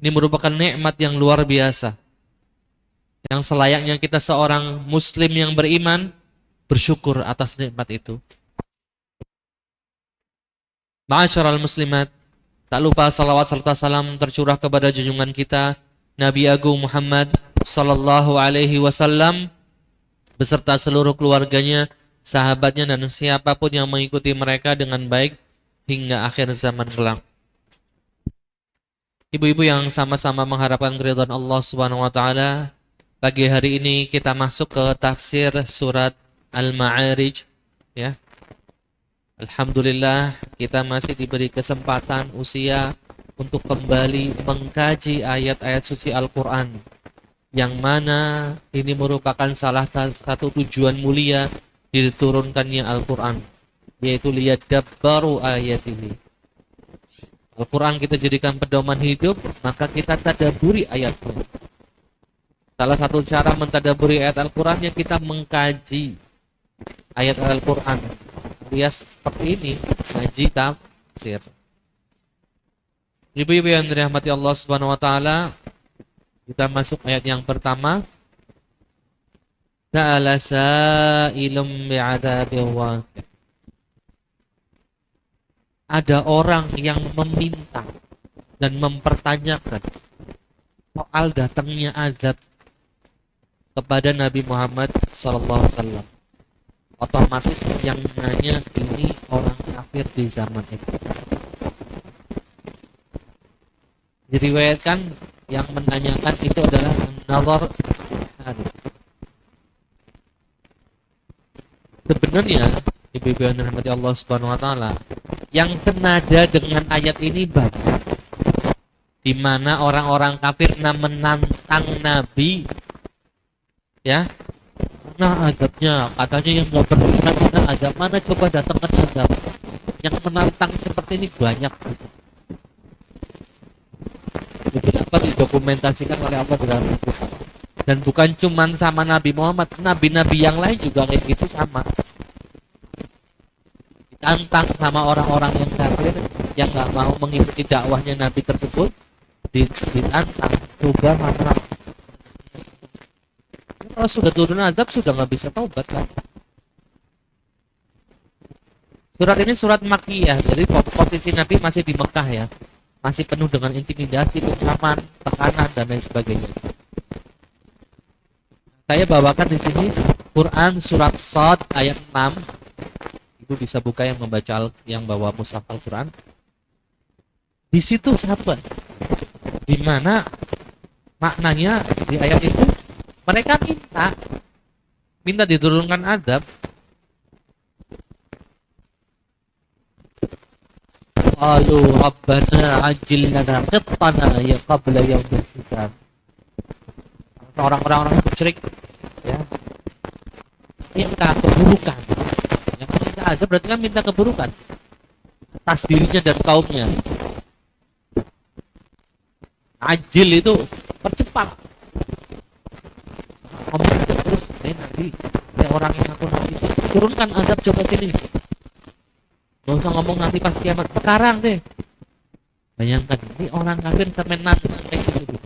Ini merupakan nikmat yang luar biasa, yang selayaknya kita seorang muslim yang beriman bersyukur atas nikmat itu. Ma'asyiral muslimat, tak lupa salawat serta salam tercurah kepada junjungan kita Nabi Agung Muhammad sallallahu alaihi wasallam beserta seluruh keluarganya, sahabatnya dan siapapun yang mengikuti mereka dengan baik hingga akhir zaman kelak. Ibu-ibu yang sama-sama mengharapkan keridhaan Allah Subhanahu wa taala, pagi hari ini kita masuk ke tafsir surat Al-Ma'arij, ya. Alhamdulillah kita masih diberi kesempatan usia untuk kembali mengkaji ayat-ayat suci Al-Quran, yang mana ini merupakan salah satu tujuan mulia diturunkannya Al-Quran, yaitu liyadabbaru ayat ini. Al-Quran kita jadikan pedoman hidup, maka kita tadaburi ayatnya. Salah satu cara mentadaburi ayat Al-Quran yang kita mengkaji ayat Al-Quran, alias seperti ini, ngaji tafsir. Ibu-ibu yang dirahmati Allah Subhanahu wa taala, kita masuk ayat yang pertama. Sa'ala sa'ilum bi'adzabin waqi'. Ada orang yang meminta dan mempertanyakan soal datangnya azab kepada Nabi Muhammad SAW. Otomatis yang nanya ini orang kafir di zaman itu. Diriwayatkan yang menanyakan itu adalah An-Nadhr. Sebenarnya ibu-ibu yang dirahmati Allah Subhanahu wa taala, yang senada dengan ayat ini banyak, di mana orang-orang kafir menantang Nabi, ya. Nah, azabnya katanya yang nggak beriman mana azab, mana coba datangkan azab. Yang menantang seperti ini banyak. Beberapa didokumentasikan oleh Allah dalam Al-Quran. Dan bukan cuma sama Nabi Muhammad, nabi-nabi yang lain juga kayak gitu sama. Ditantang sama orang-orang yang kafir yang nggak mau mengikuti dakwahnya Nabi tersebut, ditantang, coba mana. Kalau sudah turun azab sudah nggak bisa taubat kan. Surat ini surat Makkiyah, jadi posisi Nabi masih di Mekah ya, masih penuh dengan intimidasi, ancaman, tekanan dan lain sebagainya. Saya bawakan di sini Quran surat Shad ayat 6. Ibu bisa buka yang membaca yang bawa mushaf Al-Quran. Di situ sahabat, di mana maknanya di ayat itu mereka minta diturunkan azab. Qalu rabbana ajil lana qittana ya qabla yaumil hisab. Orang-orang musyrik ya, minta keburukan. Yang minta azab berarti kan minta keburukan atas dirinya dan kaumnya. Ajil itu percepat. Ngomong terus, nanti orang yang aku nanti turunkan azab, coba sini. Gak usah ngomong nanti pas kiamat, sekarang deh. Bayangkan, ini orang kafir sampai nanti kayak gitu.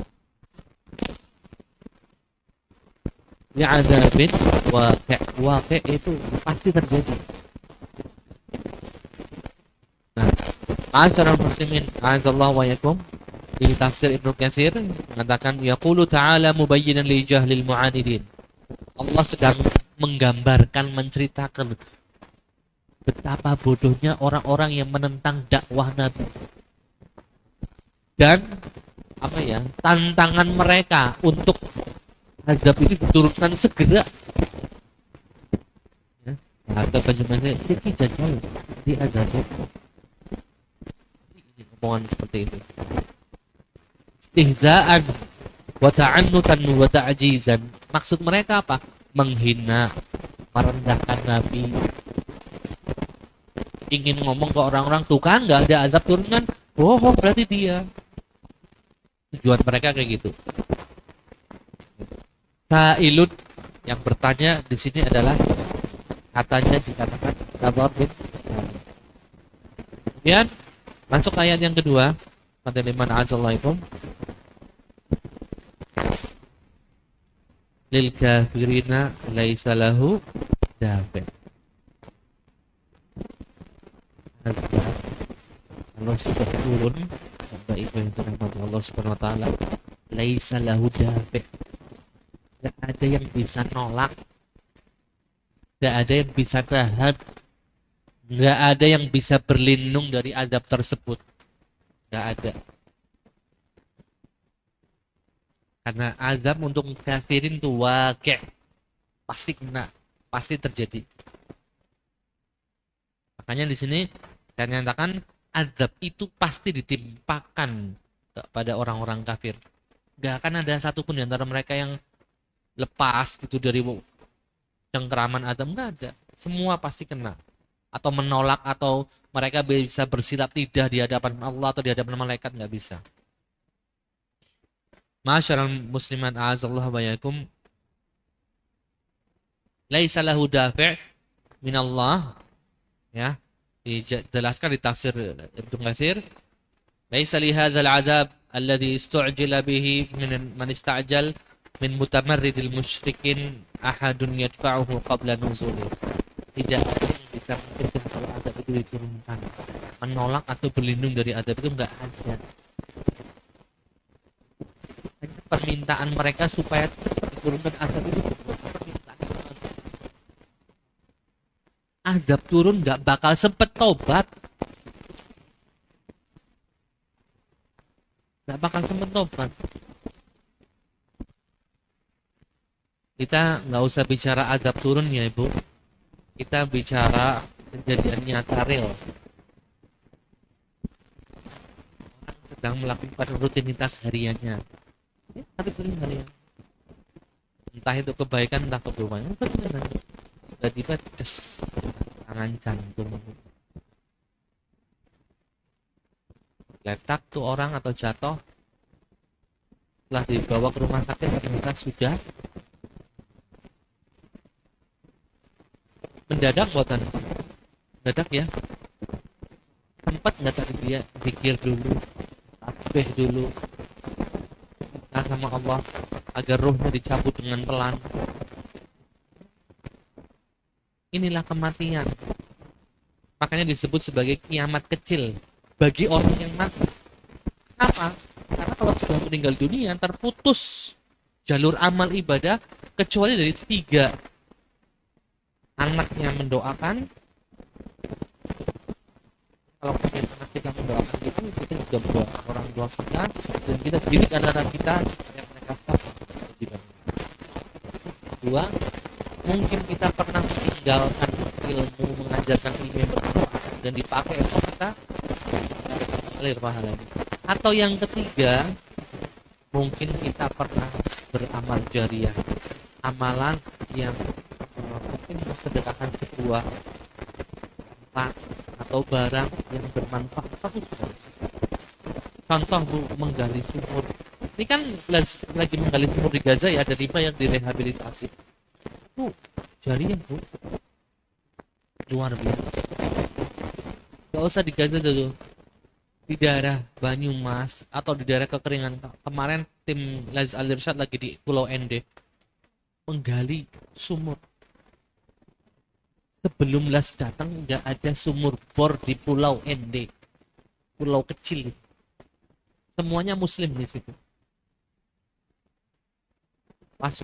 Ya azabin waqi' itu pasti terjadi. Nah, ma'asyiral muslimin, a'azzallahu wa yakum. Di tafsir Ibnu Katsir mengatakan yaqulu ta'ala mubayyinan li jahlil mu'anidin. Allah sedang menggambarkan, menceritakan betapa bodohnya orang-orang yang menentang dakwah Nabi. Dan tantangan mereka untuk azab ini diturunkan segera. Ya, harga banyumasnya iki jajal di azab. Ini omongan seperti itu. Istihza'an wa ta'annutan wa ta'jizan. Maksud mereka apa? Menghina, merendahkan Nabi. Ingin ngomong ke orang-orang, tuh kan nggak ada azab turun kan? Oh, berarti dia. Tujuan mereka kayak gitu. Sa'ilun yang bertanya di sini adalah katanya dikatakan Nadhr bin. Kemudian masuk ayat yang kedua. Pada liman azallaikum. lil kafirina laisa lahu dafi. Kalau sudah turun sampai itu yang dirahmati Allah Subhanahu wa taala, laisa lahu dafi. Enggak ada yang bisa nolak, enggak ada yang bisa tahan, enggak ada yang bisa berlindung dari azab tersebut. Enggak ada. Karena azab untuk kafirin itu wakil, pasti kena, pasti terjadi. Makanya di sini saya nyatakan azab itu pasti ditimpakan kepada orang-orang kafir. Gak akan ada satupun di antara mereka yang lepas gitu dari cengkeraman azab, nggak ada. Semua pasti kena atau menolak, atau mereka bisa bersilat lidah di hadapan Allah atau di hadapan malaikat, nggak bisa. Masyarul musliman a'azallahu wa yakum, laisa lahu dafi' minallah, ya, dijelaskan di tafsir Ibnu Katsir, laisa li hadzal adzab alladhi istu'jila bihi min man ista'jal min mutamarridil musyrikin ahadun yadfa'uhu qabla nuzuli. Tidak ada yang bisa mencegah kalau azab itu diturunkan, menolak atau berlindung dari azab itu enggak ada. Permintaan mereka supaya diturunkan azab itu permintaan azab turun nggak bakal sempet tobat, nggak bakal sempet tobat. Kita nggak usah bicara azab turun ya ibu, kita bicara kejadian nyata real. Orang sedang melakukan rutinitas hariannya, harian, entah itu kebaikan entah keburukan, tiba-tiba tangan jantung letak tuh orang atau jatuh, setelah dibawa ke rumah sakit ternyata sudah mendadak. Buatan mendadak ya, sempat nggak tadi dia zikir dulu, tasbih dulu, minta sama Allah agar ruhnya dicabut dengan pelan. Inilah kematian, makanya disebut sebagai kiamat kecil bagi orang yang mati. Kenapa? Karena kalau sudah meninggal dunia terputus jalur amal ibadah kecuali dari 3: anaknya mendoakan. Kalau punya anak kita mendoakan itu, kita juga mendoakan orang tua kita, dan kita didik anak-anak kita supaya mereka paham. 2, mungkin kita pernah meninggalkan ilmu, mengajarkan ilmu yang bermanfaat dan dipakai untuk kita mengalir pahalanya. Atau yang ketiga, mungkin kita pernah beramal jariah, amalan yang mungkin mensedekahkan sebuah tempat atau barang yang bermanfaat. Contoh bu, menggali sumur. Ini kan lagi menggali sumur di Gaza ya, ada 5 yang direhabilitasi. Itu jariah bu, luar biasa. Gak usah di Gaza dulu, di daerah Banyumas atau di daerah kekeringan. Kemarin tim Laz Al-Irsyad lagi di Pulau Ende menggali sumur. Sebelum Las datang nggak ada sumur bor di Pulau Ende, pulau kecil. Semuanya muslim di situ. Pas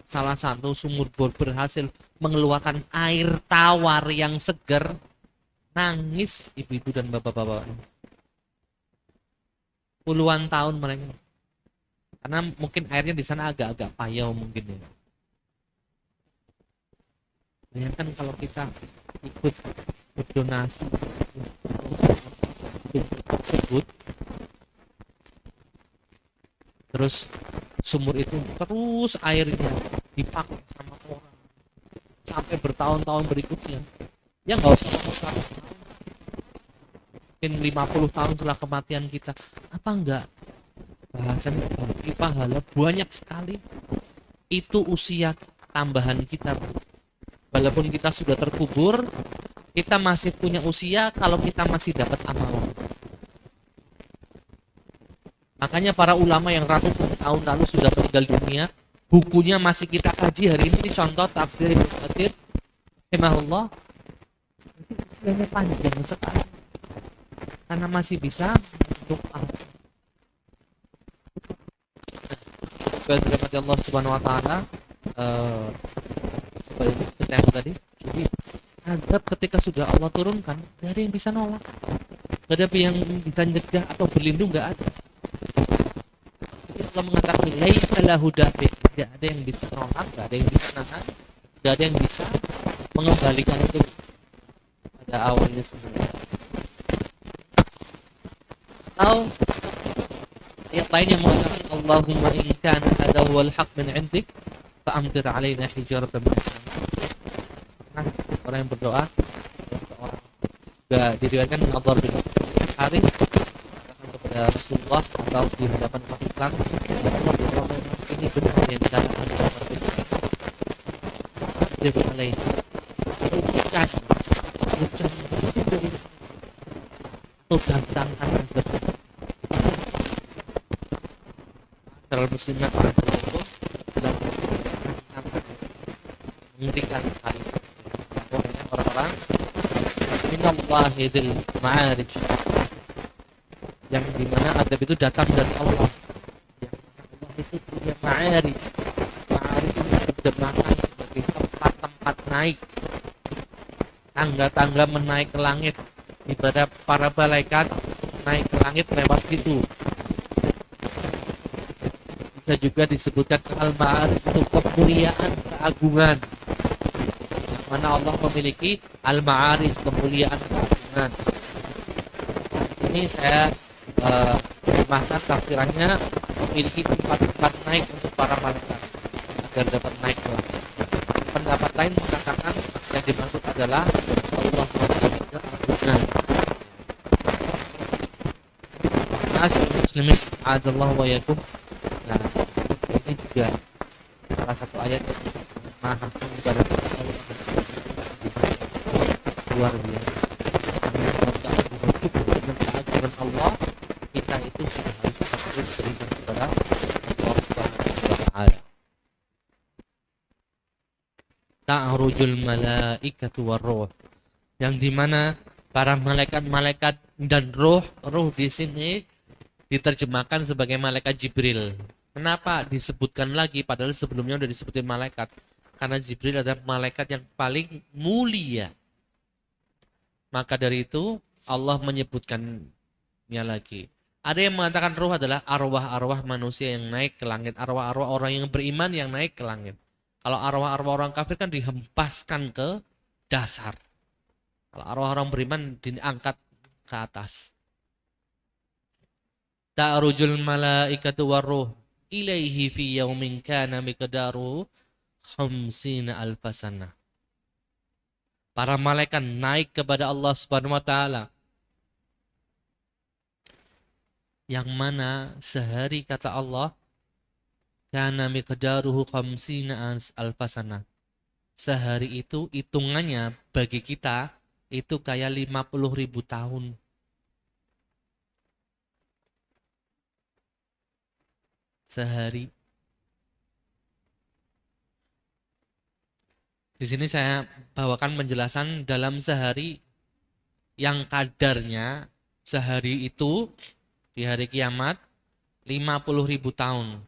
salah satu sumur bor berhasil mengeluarkan air tawar yang segar, nangis ibu-ibu dan bapak-bapak. Puluhan tahun mereka, karena mungkin airnya di sana agak-agak payau mungkin ya. Bayangkan kalau kita ikut berdonasi tersebut, terus sumur itu terus airnya dipakai sama orang sampai bertahun-tahun berikutnya, ya nggak usah ngomong 100 tahun, mungkin 50 tahun setelah kematian kita, apa enggak bahasan bagi pahala banyak sekali. Itu usia tambahan kita. Walaupun kita sudah terkubur, kita masih punya usia kalau kita masih dapat amalan. Makanya para ulama yang ratusan tahun lalu sudah meninggal dunia, bukunya masih kita kaji hari ini, contoh tafsir Ibnu Katsir rahimahullah, usianya panjang sekali karena masih bisa doa. Kepada Allah Subhanahu Wa Taala, kita yang tadi, jadi adab ketika sudah Allah turunkan, gak ada yang bisa nolak, gak ada yang bisa nyegah atau berlindung, gak ada. Jadi Allah mengatakan laisa lahu dafi, gak ada yang bisa nolak, gak ada yang bisa nahan, gak ada yang bisa mengembalikan itu pada awalnya sendiri. Atau ayat lain yang mengatakan Allahumma in kana hadha huwal haq min 'indik fa'amtir 'alaina hijaratan min as-sama'. Nah, orang yang berdoa, orang juga diriwayatkan Allah bin Harith mengatakan kepada Rasulullah atau di hadapan umat Islam, ya Allah, kalau ini benar yang dikatakan oleh Umar bin Khattab, dia beralaih hujan dari atau datangkan azab terhadap muslimat itu dalam menghentikan hal itu. Orang-orang minallahi dzil ma'arij, yang dimana adab itu datang dari Allah, yang Allah itu punya ma'arij. Ma'arij itu terjemahkan sebagai tempat-tempat naik, tangga-tangga menaik ke langit, ibadah para malaikat naik ke langit lewat situ. Bisa juga disebutkan al-ma'arij itu kemuliaan, keagungan, yang mana Allah memiliki al-ma'arij, kemuliaan, keagungan. Ini saya terjemahkan tafsirannya memiliki tempat-tempat naik untuk para malaikat agar dapat naik ke langit. Pendapat lain mengatakan yang dimaksud adalah Allah memiliki keagungan. Muslimin a'adzallahu wa iyyakum. Nah, ini juga salah satu ayat yang maha kepada Allah, luar biasa. Dengan keagungan Allah, kita itu sudah harus beriman kepada Allah Subhanahu wa Ta'ala. Ta'rujul malaikatu warruh, yang dimana para malaikat-malaikat dan roh di sini diterjemahkan sebagai malaikat Jibril. Kenapa disebutkan lagi padahal sebelumnya udah disebutin malaikat? Karena Jibril adalah malaikat yang paling mulia. Maka dari itu Allah menyebutkannya lagi. Ada yang mengatakan roh adalah arwah-arwah manusia yang naik ke langit, arwah-arwah orang yang beriman yang naik ke langit. Kalau arwah-arwah orang kafir kan dihempaskan ke dasar. Kalau arwah orang beriman diangkat ke atas. Ta'rujul malaikatu warruh ilaihi fi yaumin kana miqdaruhu khamsina alfasana. Para malaikat naik kepada Allah Subhanahu wa Ta'ala, yang mana sehari kata Allah kana miqdaruhu khamsina alfasana. Sehari itu hitungannya bagi kita itu kayak 50.000 tahun. Sehari. Di sini saya bawakan penjelasan dalam sehari yang kadarnya sehari itu di hari kiamat 50.000 tahun.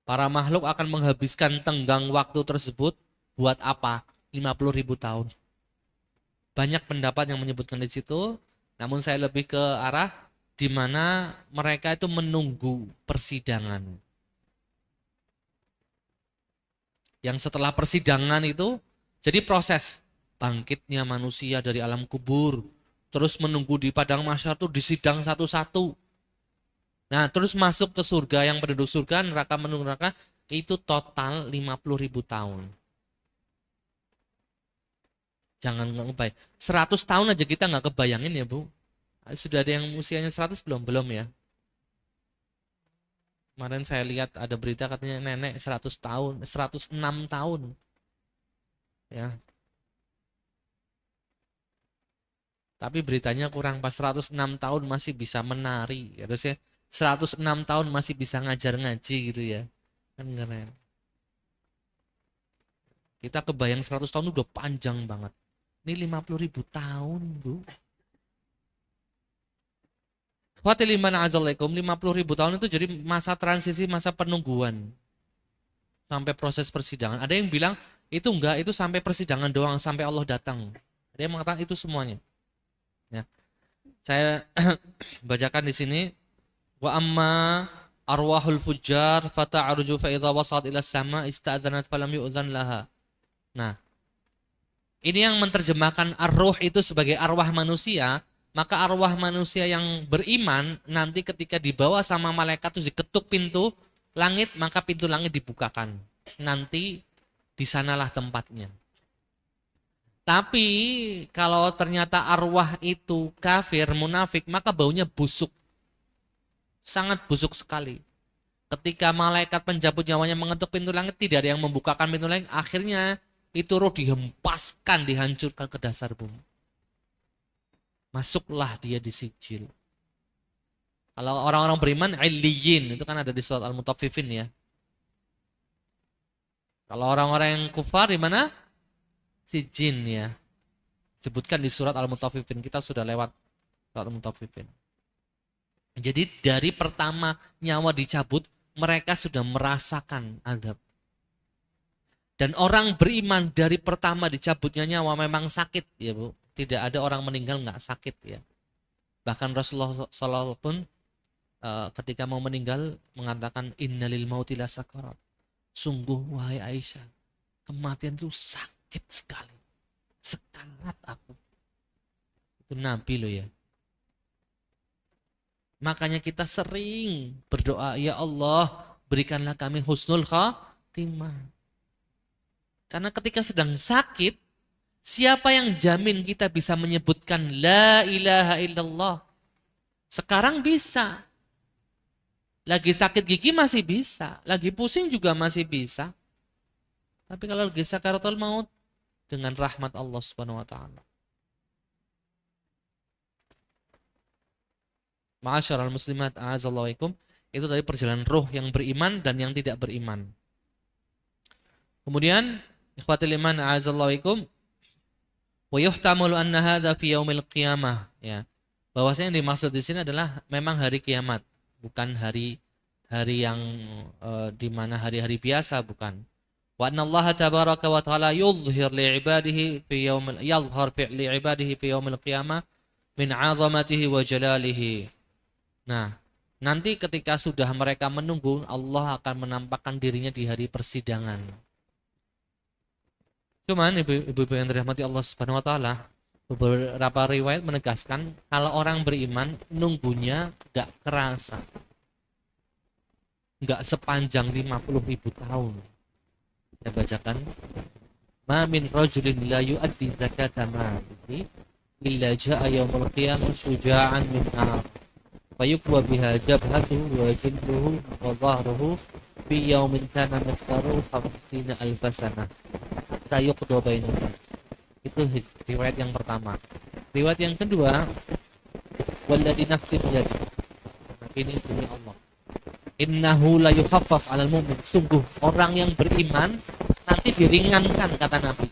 Para makhluk akan menghabiskan tenggang waktu tersebut buat apa? 50.000 tahun. Banyak pendapat yang menyebutkan di situ, namun saya lebih ke arah di mana mereka itu menunggu persidangan. Yang setelah persidangan itu, jadi proses bangkitnya manusia dari alam kubur, terus menunggu di padang mahsyar itu disidang satu-satu. Nah, terus masuk ke surga, yang penduduk surga, neraka menunggu neraka, itu total 50.000 tahun. Jangan nggak ngebayang. 100 tahun aja kita nggak kebayangin ya, Bu. Sudah ada yang usianya 100 belum? Belum ya. Kemarin saya lihat ada berita katanya nenek 100 tahun, 106 tahun. Ya. Tapi beritanya kurang pas 106 tahun masih bisa menari. Harusnya 106 tahun masih bisa ngajar ngaji gitu ya. Kan keren. Kita kebayang 100 tahun udah panjang banget. Ini 50.000 tahun, Bu. Fatiliman azalaikum 50.000 tahun itu jadi masa transisi, masa penungguan sampai proses persidangan. Ada yang bilang itu enggak, itu sampai persidangan doang, sampai Allah datang. Ada yang mengatakan itu semuanya. Ya. Saya bacakan di sini. Wa amma arwahul fujjar fata'aruju fa idza wasat ila sama ista'dzanat falam yu'dzan laha. Nah, ini yang menerjemahkan ar-ruh itu sebagai arwah manusia. Maka arwah manusia yang beriman nanti ketika dibawa sama malaikat itu diketuk pintu langit, maka pintu langit dibukakan. Nanti di sanalah tempatnya. Tapi kalau ternyata arwah itu kafir, munafik, maka baunya busuk. Sangat busuk sekali. Ketika malaikat pencabut nyawanya mengetuk pintu langit, tidak ada yang membukakan pintu langit. Akhirnya itu roh dihempaskan, dihancurkan ke dasar bumi. Masuklah dia di sijil. Kalau orang-orang beriman, illiyin, itu kan ada di surat Al-Mutaffifin ya. Kalau orang-orang yang kufar di mana? Sijin ya. Sebutkan di surat Al-Mutaffifin, kita sudah lewat surat Al-Mutaffifin. Jadi dari pertama nyawa dicabut, mereka sudah merasakan azab. Dan orang beriman dari pertama dicabutnya nyawa memang sakit ya Bu. Tidak ada orang meninggal nggak sakit ya. Bahkan Rasulullah SAW pun ketika mau meninggal mengatakan innalil mauti lasakarat. Sungguh wahai Aisyah, kematian itu sakit sekali. Sekarat aku. Itu Nabi loh ya. Makanya kita sering berdoa, ya Allah berikanlah kami husnul khatimah. Karena ketika sedang sakit, siapa yang jamin kita bisa menyebutkan la ilaha illallah? Sekarang bisa. Lagi sakit gigi masih bisa. Lagi pusing juga masih bisa. Tapi kalau lagi sakaratul maut, dengan rahmat Allah Subhanahu wa taala. Ma'asyiral muslimat a'azallahaikum, itu dari perjalanan roh yang beriman dan yang tidak beriman. Kemudian ikhwatil iman a'azallahaikum, wa yuhtamalu anna hadza fi yaumil qiyamah ya. Bahwasanya yang dimaksud di sini adalah memang hari kiamat, bukan hari yang di mana hari-hari biasa, bukan. Wa anna Allah tabaraka wa taala yuzhir li ibadihi fi yaumil yadhhar fi li ibadihi fi yaumil qiyamah min 'azamatihi wa jalalihi. Nah, nanti ketika sudah mereka menunggu, Allah akan menampakkan dirinya di hari persidangan. Cuman ibu-ibu yang dirahmati Allah Subhanahu wa taala, beberapa riwayat menegaskan kalau orang beriman nunggunya gak kerasa. Gak sepanjang 50.000 tahun. Saya bacakan. Ma min rajulin la yu'addi zakata malihi illa ja'a yaumul qiyamah syuja'an min nar. Fayukwa biha jabhatuhu wa jilduhu wa dhahruhu fi yaumin kana miqdaruhu 50,000 sanah hatta yuqda bainan nas. Itu riwayat yang pertama. Riwayat yang kedua, walladzi nafsi biyadi. Ini demi Allah. Innahu la yukhaffaf 'alal mu'min. Sungguh orang yang beriman nanti diringankan kata Nabi.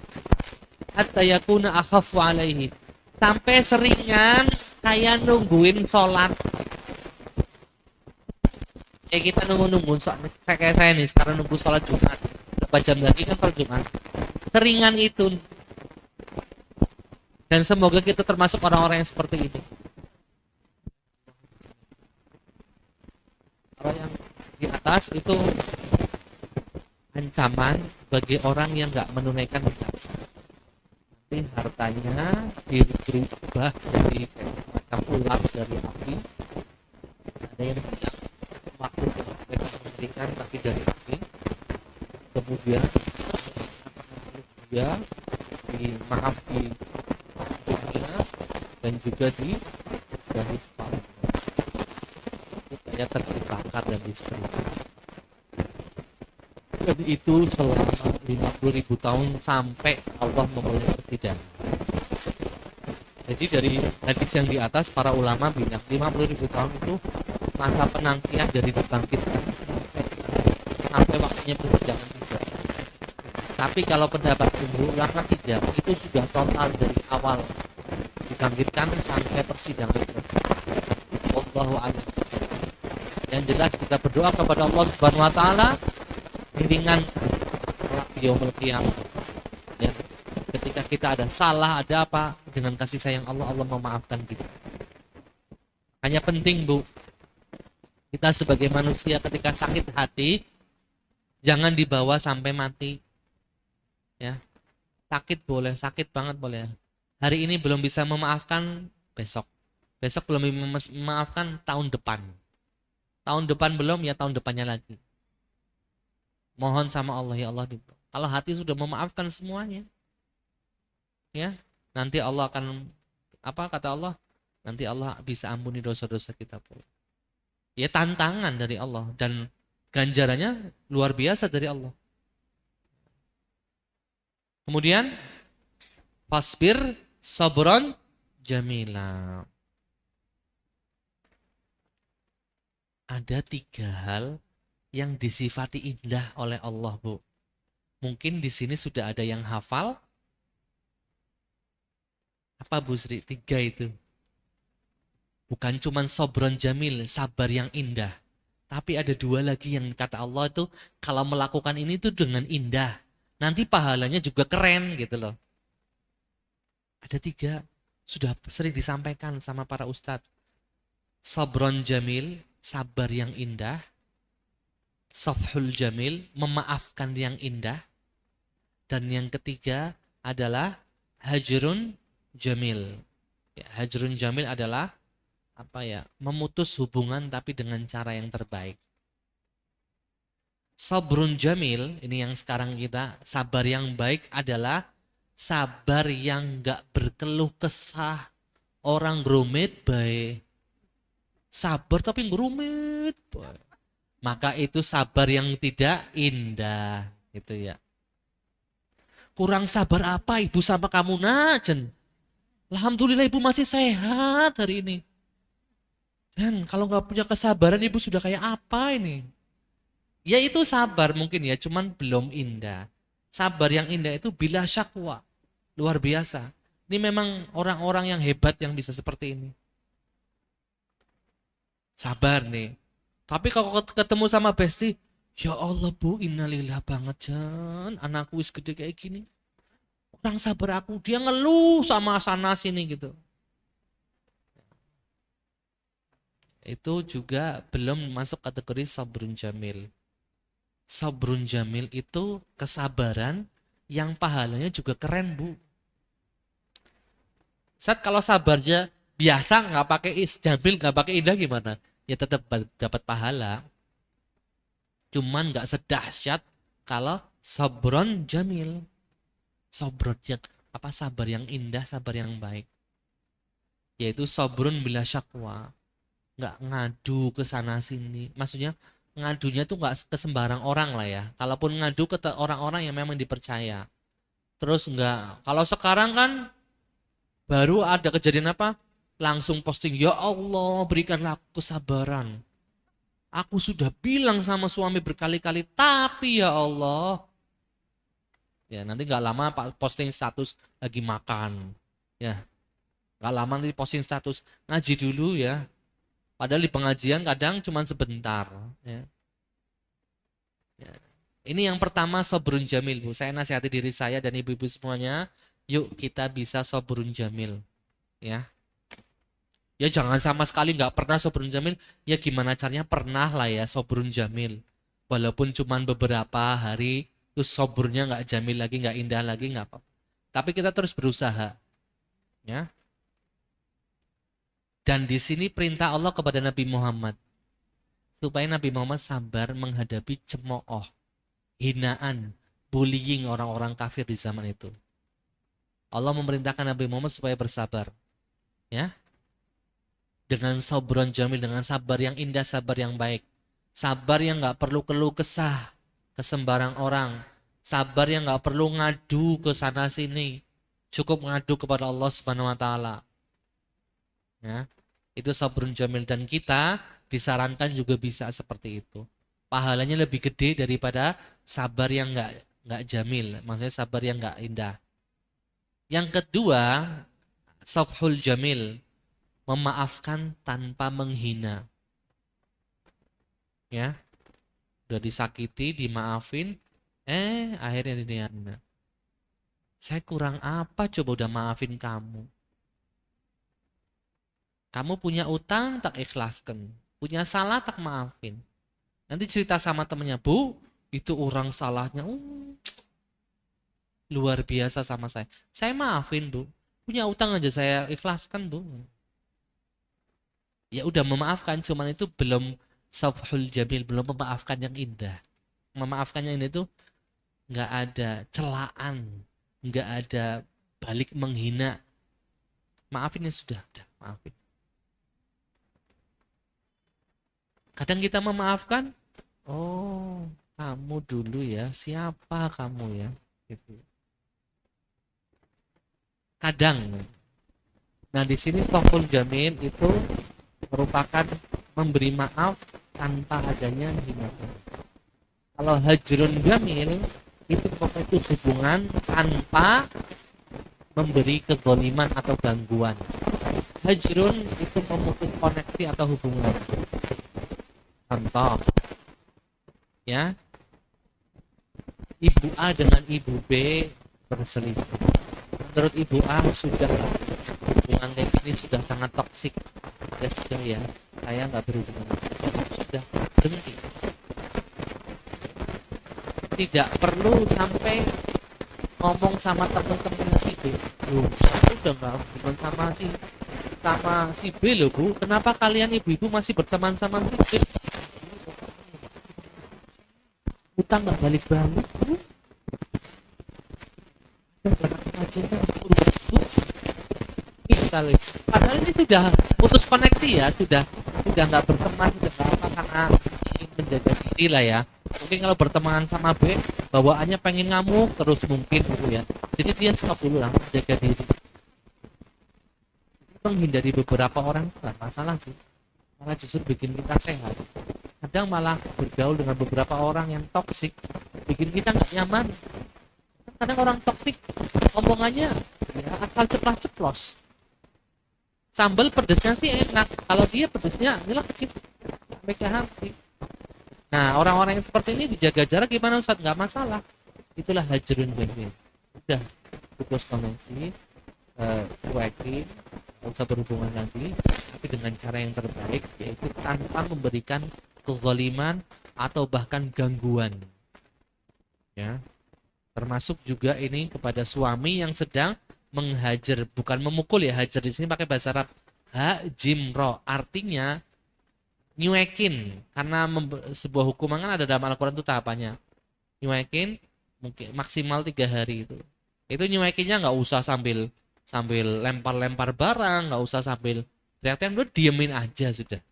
Hatta yakuna akhaffu 'alaihi. Sampai seringan kayak nungguin sholat. Kayak kita nunggu kayak saya nih sekarang nunggu sholat Jumat. Berapa jam lagi kan sholat Jumat. Seringan itu. Dan semoga kita termasuk orang-orang yang seperti ini. Orang yang di atas itu ancaman bagi orang yang nggak menunaikan zakat. Nanti hartanya dirubah dari macam ular dari api. Ada yang bilang makhluk yang mereka memberikan tapi dari api. Kemudian dia maaf di dunia dan juga di dari kepala. Saya terbakar dan istrinya. Dan itu selama 50.000 tahun sampai Allah memulai persidangan. Jadi dari hadis yang di atas para ulama bilang 50.000 tahun itu masa penantian dari dibangkitkan sampai waktunya persidangan tiba. Tapi kalau pendapat jumhur ulama tidak, itu sudah total dari awal dibangkitkan sampai persidangan selesai. Wallahu a'lam. Yang jelas kita berdoa kepada Allah Subhanahu wa taala diringankan yaumul qiyamah. Ya, ketika kita ada salah, ada apa, dengan kasih sayang Allah, Allah memaafkan kita. Hanya penting, Bu, kita sebagai manusia ketika sakit hati jangan dibawa sampai mati. Ya. Sakit boleh, sakit banget boleh. Hari ini belum bisa memaafkan, besok. Besok belum memaafkan, tahun depan. Tahun depan belum, ya tahun depannya lagi. Mohon sama Allah, ya Allah, kalau hati sudah memaafkan semuanya, ya, nanti Allah akan, apa kata Allah? Nanti Allah bisa ampuni dosa-dosa kita pula. Ya, tantangan dari Allah dan ganjarannya luar biasa dari Allah. Kemudian fasbir sabron jamila. Ada 3 hal yang disifati indah oleh Allah, Bu. Mungkin di sini sudah ada yang hafal. Apa, Bu Sri? 3 itu. Bukan cuma sabron jamil, sabar yang indah. Tapi ada 2 lagi yang kata Allah itu kalau melakukan ini tuh dengan indah. Nanti pahalanya juga keren gitu loh. Ada 3, sudah sering disampaikan sama para ustadz. Sabron jamil, sabar yang indah. Safhul jamil, memaafkan yang indah. Dan yang ketiga adalah hajrun jamil. Ya, hajrun jamil adalah apa ya? Memutus hubungan tapi dengan cara yang terbaik. Sabrun jamil, ini yang sekarang kita, sabar yang baik adalah sabar yang gak berkeluh kesah. Orang ngerumit baik. Sabar tapi ngerumit baik. Maka itu sabar yang tidak indah. Gitu ya. Kurang sabar apa ibu sama kamu, Najen? Alhamdulillah ibu masih sehat hari ini. Dan kalau gak punya kesabaran ibu sudah kayak apa ini? Ya itu sabar mungkin ya, cuman belum indah. Sabar yang indah itu bila syakwa. Luar biasa. Ini memang orang-orang yang hebat yang bisa seperti ini. Sabar nih. Tapi kalau ketemu sama Besti, ya Allah Bu, innalillah banget Jan. Anakku wis gede kayak gini. Kurang sabar aku. Dia ngeluh sama sana sini gitu. Itu juga belum masuk kategori sabrun jamil. Sabrun jamil itu kesabaran yang pahalanya juga keren, Bu. Saat kalau sabarnya biasa nggak pakai jamil, nggak pakai indah gimana? Ya tetap dapat pahala. Cuman nggak sedahsyat kalau sabrun jamil. Sabrun yang apa, sabar yang indah, sabar yang baik. Yaitu sabrun bila syakwa. Nggak ngadu ke sana sini. Maksudnya ngadunya tuh nggak ke sembarang orang lah ya. Kalaupun ngadu ke orang-orang yang memang dipercaya. Terus nggak. Kalau sekarang kan baru ada kejadian apa? Langsung posting, ya Allah berikanlah aku kesabaran. Aku sudah bilang sama suami berkali-kali, tapi ya Allah. Ya nanti nggak lama posting status lagi makan. Ya nggak lama nanti posting status ngaji dulu ya. Padahal di pengajian kadang cuma sebentar. Ya. Ya. Ini yang pertama sabrun jamil, Bu. Saya nasihati diri saya dan ibu-ibu semuanya. Yuk kita bisa sabrun jamil. Ya. Ya jangan sama sekali nggak pernah sabrun jamil. Ya gimana caranya pernah lah ya sabrun jamil. Walaupun cuma beberapa hari, terus sabrunnya nggak jamil lagi, nggak indah lagi, nggak apa-apa. Tapi kita terus berusaha. Ya. Dan di sini perintah Allah kepada Nabi Muhammad supaya Nabi Muhammad sabar menghadapi cemooh, hinaan, bullying orang-orang kafir di zaman itu. Allah memerintahkan Nabi Muhammad supaya bersabar, ya, dengan sabron jamil, dengan sabar yang indah, sabar yang baik, sabar yang nggak perlu keluh kesah ke sembarang orang, sabar yang nggak perlu ngadu ke sana sini, cukup ngadu kepada Allah Subhanahu Wa Taala. Ya, itu sabrun jamil dan kita Disarankan juga bisa seperti itu. Pahalanya lebih gede daripada sabar yang nggak jamil, maksudnya sabar yang nggak indah. Yang kedua, safhul jamil, memaafkan tanpa menghina. Ya, udah disakiti, dimaafin, akhirnya dihina. Saya kurang apa coba udah maafin kamu? Kamu punya utang tak ikhlaskan, punya salah tak maafin. Nanti cerita sama temennya, Bu, itu orang salahnya luar biasa sama saya. Saya maafin, Bu. Punya utang aja saya ikhlaskan, Bu. Ya udah memaafkan, cuman itu belum safhul jamil, belum memaafkan yang indah. Memaafkan yang ini tuh nggak ada celaan, nggak ada balik menghina. Maafin ya sudah, maafin. Kadang kita memaafkan, oh kamu dulu ya, siapa kamu ya, gitu. Kadang, nah di sini safhul jamil itu merupakan memberi maaf tanpa adanya hinaan. Kalau hajrun jamil itu putus hubungan tanpa memberi kezaliman atau gangguan. Hajrun itu memutus koneksi atau hubungan. Contoh, ya, ibu A dengan ibu B berselingkuh. Menurut ibu A sudah hubungan kayak gini sudah sangat toksik. Ya sudah ya, saya nggak berhubungan. Sudah berhenti. Tidak perlu sampai ngomong sama teman-temannya si B. Loh, saya udah nggak hubungan sama si B loh Bu. Kenapa kalian ibu-ibu masih berteman sama si B? Utang nggak balik-balik Bu. Padahal ini sudah putus koneksi ya, sudah nggak berteman, sudah nggak apa karena ingin menjaga diri lah ya. Mungkin kalau berteman sama B, bawaannya pengen ngamuk terus mungkin gitu ya. Jadi dia stop dulu lah, menjaga diri. Menghindari beberapa orang itu nggak masalah sih, malah justru bikin kita sehat. Kadang malah bergaul dengan beberapa orang yang toksik, bikin kita nggak nyaman. Kadang orang toksik omongannya ya asal ceplas-ceplos. Sambal pedesnya sih enak, kalau dia pedesnya inilah gitu sampai ke hati. Nah orang-orang yang seperti ini dijaga jarak gimana Ustaz? Nggak masalah, itulah hajrun jamil. Udah putus koneksi, cuekin, nggak usah berhubungan lagi, tapi dengan cara yang terbaik, yaitu tanpa memberikan kezaliman atau bahkan gangguan. Ya, termasuk juga ini kepada suami yang sedang menghajar, bukan memukul ya, hajar di sini pakai bahasa Arab hajimro, artinya nyuekin, karena sebuah hukuman kan ada dalam Al-Quran itu tahapannya. Nyuekin mungkin maksimal 3 hari itu nyuekinnya nggak usah sambil lempar-lempar barang, nggak usah sambil teriak-teriak, udah diemin aja sudah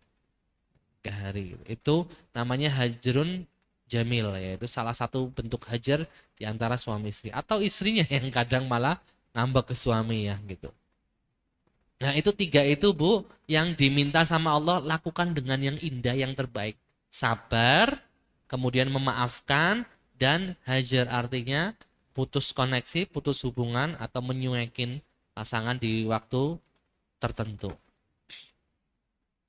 3 hari. Itu namanya hajrun jamil, yaitu salah satu bentuk hajar di antara suami istri, atau istrinya yang kadang malah nambah ke suami ya gitu. Nah itu 3 itu Bu yang diminta sama Allah, lakukan dengan yang indah, yang terbaik. Sabar, kemudian memaafkan, dan hajar artinya putus koneksi, putus hubungan atau menyuekin pasangan di waktu tertentu.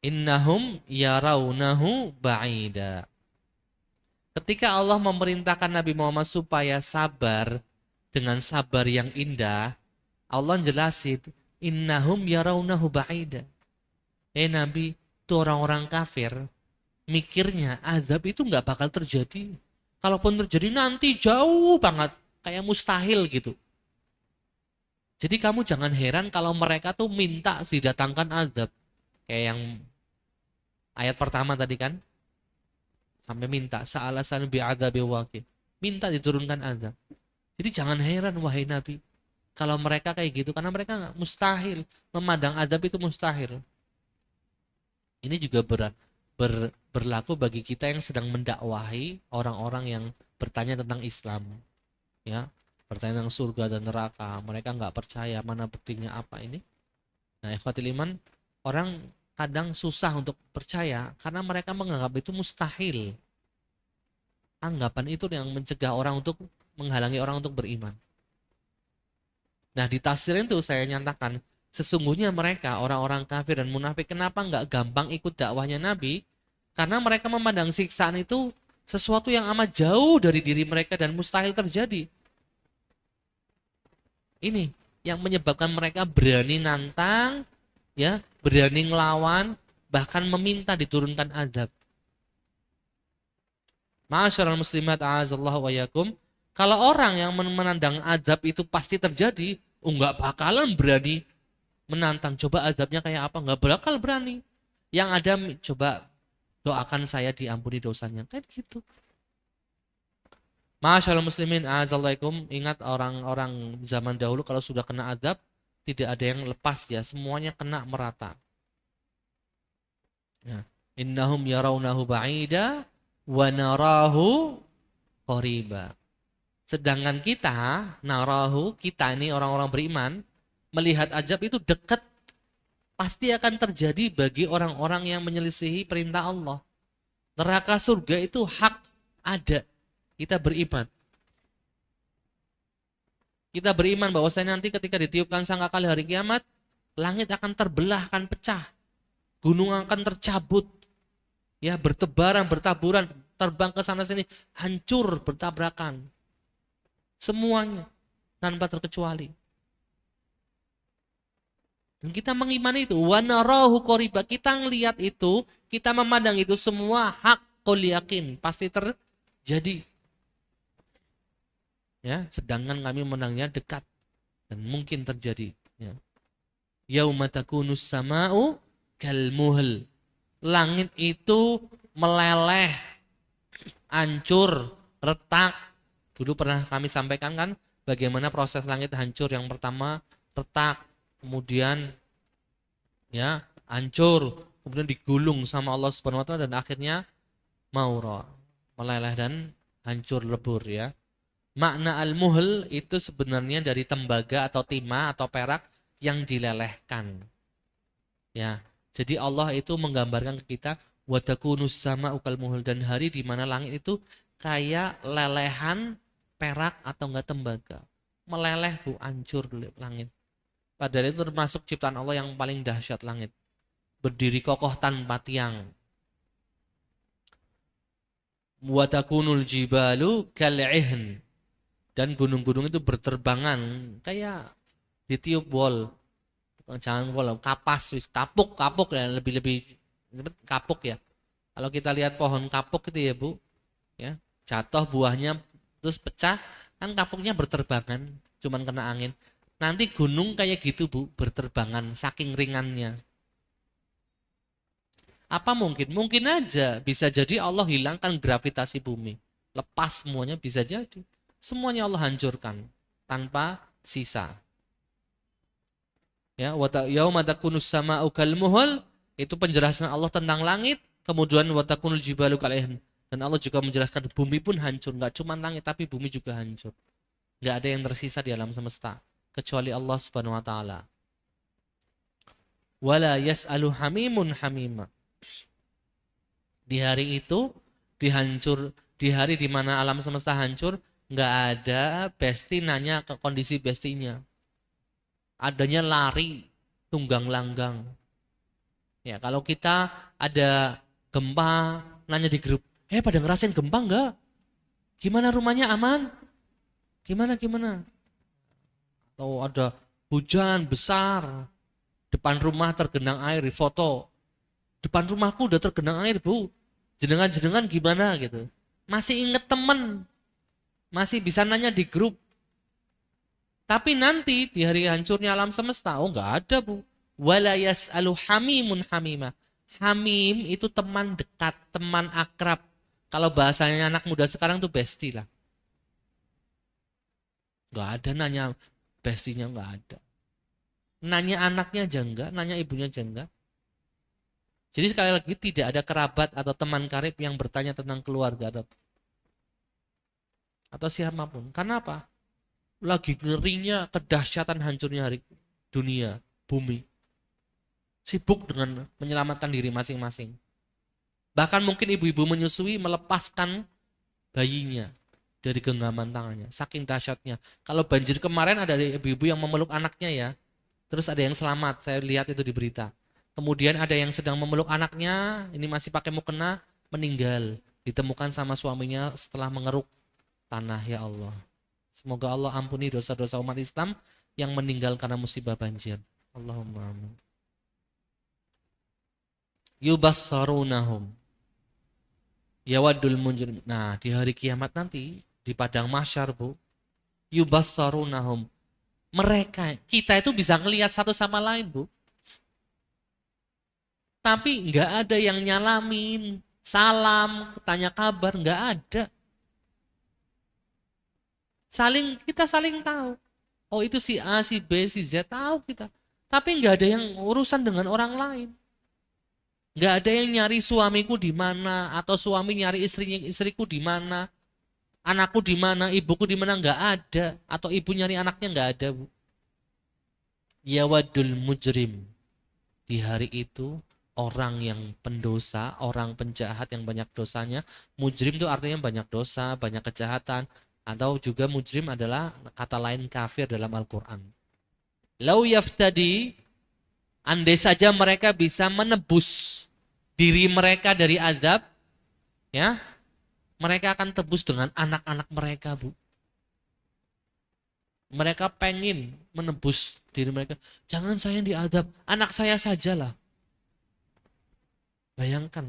Innahum yarawnahu ba'ida. Ketika Allah memerintahkan Nabi Muhammad supaya sabar dengan sabar yang indah, Allah jelasin, innahum yarawnahu ba'ida. Nabi, itu orang-orang kafir mikirnya azab itu nggak bakal terjadi. Kalaupun terjadi nanti jauh banget, kayak mustahil gitu. Jadi kamu jangan heran kalau mereka tuh minta didatangkan azab. Kayak yang ayat pertama tadi kan, sampai minta sa'alasan bi'adzabi waqi, minta diturunkan azab. Jadi jangan heran wahai Nabi kalau mereka kayak gitu, karena mereka mustahil, memandang azab itu mustahil. Ini juga berlaku bagi kita yang sedang mendakwahi orang-orang yang bertanya tentang Islam, ya, bertanya tentang surga dan neraka. Mereka nggak percaya, mana buktinya apa ini. Nah ikhwatil iman, orang kadang susah untuk percaya karena mereka menganggap itu mustahil. Anggapan itu yang mencegah orang untuk menghalangi orang untuk beriman. Nah, di tafsirin itu saya nyatakan, sesungguhnya mereka, orang-orang kafir dan munafik, kenapa nggak gampang ikut dakwahnya Nabi? Karena mereka memandang siksaan itu sesuatu yang amat jauh dari diri mereka dan mustahil terjadi. Ini yang menyebabkan mereka berani nantang, ya, berani ngelawan, bahkan meminta diturunkan azab. Ma'asyiral muslimat a'azallahu wa yakum, kalau orang yang menandang azab itu pasti terjadi, enggak bakalan berani menantang. Coba azabnya kayak apa? Enggak bakal berani. Yang ada coba doakan saya diampuni dosanya. Kayak gitu. Ma'asyiral muslimin a'azallahu, ingat orang-orang zaman dahulu kalau sudah kena azab tidak ada yang lepas ya, semuanya kena merata. Ya. Innahum yarawnahu ba'ida wa narahu qariba. Sedangkan kita, narahu, kita ini orang-orang beriman, melihat azab itu dekat, pasti akan terjadi bagi orang-orang yang menyelisihi perintah Allah. Neraka surga itu hak ada. Kita beriman. Kita beriman bahwasanya nanti ketika ditiupkan sangkakala hari kiamat, langit akan terbelah, akan pecah. Gunung akan tercabut. Ya, bertebaran, bertaburan, terbang ke sana sini, hancur, bertabrakan. Semuanya tanpa terkecuali. Dan kita mengimani itu, wa narahu qariba, kita ngelihat itu, kita memandang itu semua haqqul yakin, pasti terjadi. Ya, sedangkan kami memandangnya dekat dan mungkin terjadi. Ya. Yauma takunus sama'u kalmuhl. Langit itu meleleh, hancur, retak. Dulu pernah kami sampaikan kan bagaimana proses langit hancur. Yang pertama retak, kemudian ya hancur, kemudian digulung sama Allah Subhanahu wa taala dan akhirnya maura, meleleh dan hancur lebur ya. Makna al-muhl itu sebenarnya dari tembaga atau timah atau perak yang dilelehkan. Ya. Jadi Allah itu menggambarkan ke kita wa takunus sama'u kalmuhl, dan hari di mana langit itu kayak lelehan perak atau enggak tembaga. Meleleh bu, hancur langit. Padahal itu termasuk ciptaan Allah yang paling dahsyat langit. Berdiri kokoh tanpa tiang. Wa takunul jibalu kal'ihn, dan gunung-gunung itu berterbangan kayak ditiup bol. Jangan bola, kapas, kapuk ya, lebih kapuk ya. Kalau kita lihat pohon kapuk itu ya Bu, ya jatuh buahnya terus pecah, kan kapuknya berterbangan, cuman kena angin. Nanti gunung kayak gitu Bu, berterbangan saking ringannya. Apa mungkin? Mungkin aja bisa jadi Allah hilangkan gravitasi bumi, lepas semuanya, bisa jadi. Semuanya Allah hancurkan tanpa sisa. Ya, wa yauma takunus sama'u kalmuhl, itu penjelasan Allah tentang langit, kemudian wa takunul jibalu kal'ihn, dan Allah juga menjelaskan bumi pun hancur, enggak cuma langit tapi bumi juga hancur. Enggak ada yang tersisa di alam semesta kecuali Allah Subhanahu wa taala. Wala yas'alu hamimun hamima. Di hari itu di hari di mana alam semesta hancur, enggak ada besti nanya ke kondisi bestinya. Adanya lari tunggang langgang. Ya, kalau kita ada gempa, nanya di grup, pada ngerasain gempa enggak? Gimana rumahnya, aman? Gimana? Atau ada hujan besar, depan rumah tergenang air, di foto. Depan rumahku udah tergenang air Bu, jenengan gimana gitu. Masih inget temen, masih bisa nanya di grup. Tapi nanti di hari hancurnya alam semesta, enggak ada Bu. Wala yas'alu hamimun hamima. Hamim itu teman dekat, teman akrab. Kalau bahasanya anak muda sekarang tuh bestie lah. Enggak ada nanya bestinya, enggak ada. Nanya anaknya aja enggak, nanya ibunya aja enggak. Jadi sekali lagi tidak ada kerabat atau teman karib yang bertanya tentang keluarga atau siapapun. Karena apa? Lagi ngerinya kedahsyatan hancurnya hari dunia, bumi. sibuk dengan menyelamatkan diri masing-masing. Bahkan mungkin ibu-ibu menyusui melepaskan bayinya dari genggaman tangannya, saking dahsyatnya. Kalau banjir kemarin ada ibu-ibu yang memeluk anaknya ya, terus ada yang selamat, saya lihat itu di berita. Kemudian ada yang sedang memeluk anaknya, ini masih pakai mukena, meninggal, ditemukan sama suaminya setelah mengeruk tanah. Ya Allah, semoga Allah ampuni dosa-dosa umat Islam yang meninggal karena musibah banjir. Allahumma amin. Yubassarunahum yawadul mujrim. Nah, di hari kiamat nanti di padang mahsyar, Bu, yubassarunahum, mereka, kita itu bisa ngelihat satu sama lain, Bu. Tapi nggak ada yang nyalamin, salam, tanya kabar, nggak ada. Kita saling tahu. Oh itu si A, si B, si Z, tahu kita. Tapi nggak ada yang urusan dengan orang lain. Nggak ada yang nyari suamiku di mana, atau suami nyari istriku di mana, anakku di mana, ibuku di mana, nggak ada. Atau ibu nyari anaknya, nggak ada, Bu. Yawadul mujrim. Di hari itu orang yang pendosa, orang penjahat yang banyak dosanya. Mujrim itu artinya banyak dosa, banyak kejahatan. Atau juga mujrim adalah kata lain kafir dalam Al-Quran. Lau yaftadi, andai saja mereka bisa menebus diri mereka dari azab, ya, mereka akan tebus dengan anak-anak mereka, Bu. Mereka pengen menebus diri mereka. Jangan saya yang diadab, anak saya sajalah. Bayangkan,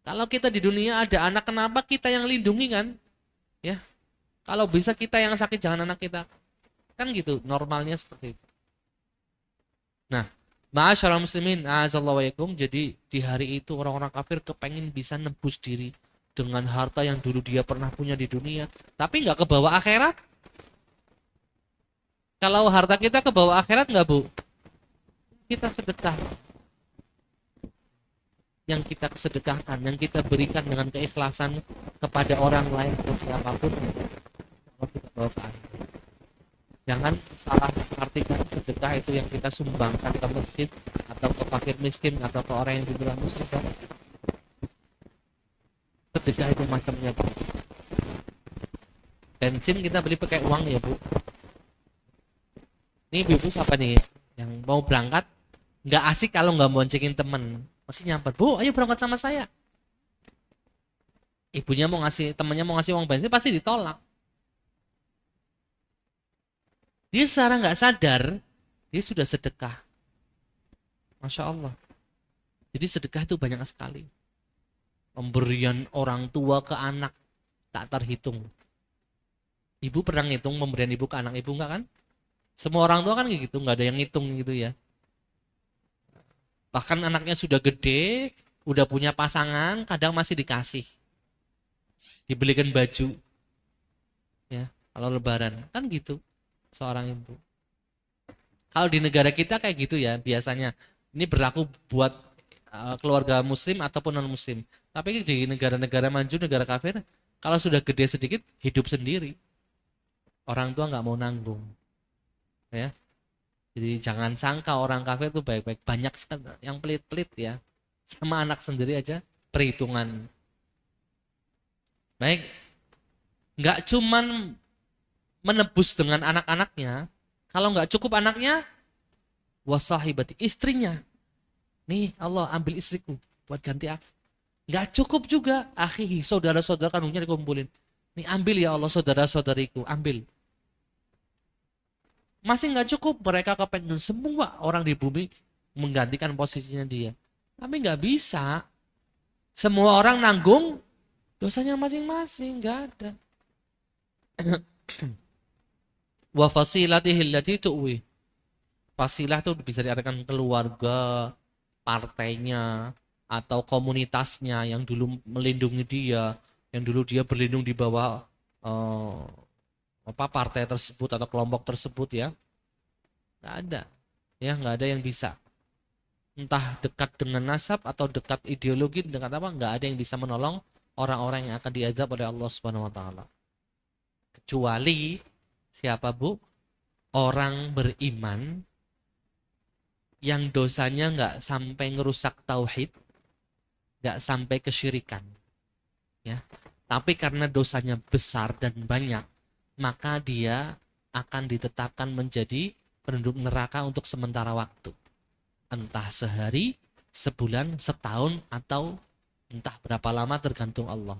kalau kita di dunia ada anak, kenapa kita yang lindungi kan? Ya, kalau bisa kita yang sakit, jangan anak kita. Kan gitu, normalnya seperti itu. Nah, ma'asyarul muslimin, a'azallahu wa yakum, jadi di hari itu orang-orang kafir kepengen bisa nebus diri dengan harta yang dulu dia pernah punya di dunia, tapi nggak kebawa akhirat. Kalau harta kita kebawa akhirat nggak, Bu? Kita sedekah. Yang kita sedekahkan, yang kita berikan dengan keikhlasan kepada orang lain atau siapapun, kalau kita bawa ke akhirat. Jangan salah artikan sedekah itu yang kita sumbangkan ke masjid atau ke fakir miskin atau ke orang yang dibilang musibah. Sedekah itu macamnya, Bu. Bensin kita beli pakai uang ya, Bu. Ini ibu siapa nih yang mau berangkat, nggak asik kalau nggak boncengin temen, masih nyamper, Bu ayo berangkat sama saya. Ibunya mau ngasih, temennya mau ngasih uang bensin, pasti ditolak. Dia secara nggak sadar dia sudah sedekah. Masya Allah. Jadi sedekah itu banyak sekali. Pemberian orang tua ke anak tak terhitung. Ibu pernah ngitung pemberian ibu ke anak ibu nggak kan? Semua orang tua kan gitu, nggak ada yang ngitung gitu ya. Bahkan anaknya sudah gede, udah punya pasangan, kadang masih dikasih, dibelikan baju, ya kalau lebaran kan gitu seorang ibu. Kalau di negara kita kayak gitu ya biasanya. Ini berlaku buat keluarga muslim ataupun non muslim. Tapi di negara-negara maju, negara kafir, kalau sudah gede sedikit hidup sendiri. Orang tua nggak mau nanggung, ya. Jadi jangan sangka orang kafir itu baik-baik. Banyak yang pelit-pelit ya. Sama anak sendiri aja perhitungan. Baik, nggak cuman menebus dengan anak-anaknya. Kalau nggak cukup anaknya, wasahibati, istrinya. Nih Allah ambil istriku buat ganti aku. Nggak cukup juga, akhihi, saudara-saudara kandungnya dikumpulin. Nih ambil ya Allah saudara-saudariku, ambil. Masih nggak cukup, mereka kepengen semua orang di bumi menggantikan posisinya dia. Tapi nggak bisa. Semua orang nanggung dosanya masing-masing, nggak ada. Wa fasilatihi allati tu'wi. Fasilah itu bisa diartikan keluarga, partainya, atau komunitasnya yang dulu melindungi dia, yang dulu dia berlindung di bawah partai tersebut atau kelompok tersebut ya. Nggak ada. Ya, nggak ada yang bisa. Entah dekat dengan nasab atau dekat ideologi, dekat apa, nggak ada yang bisa menolong orang-orang yang akan diazab oleh Allah Subhanahu wa taala. Kecuali siapa, Bu? Orang beriman yang dosanya nggak sampai ngerusak tauhid, nggak sampai kesyirikan, ya. Tapi karena dosanya besar dan banyak, maka dia akan ditetapkan menjadi penduduk neraka untuk sementara waktu. Entah sehari, sebulan, setahun, atau entah berapa lama tergantung Allah.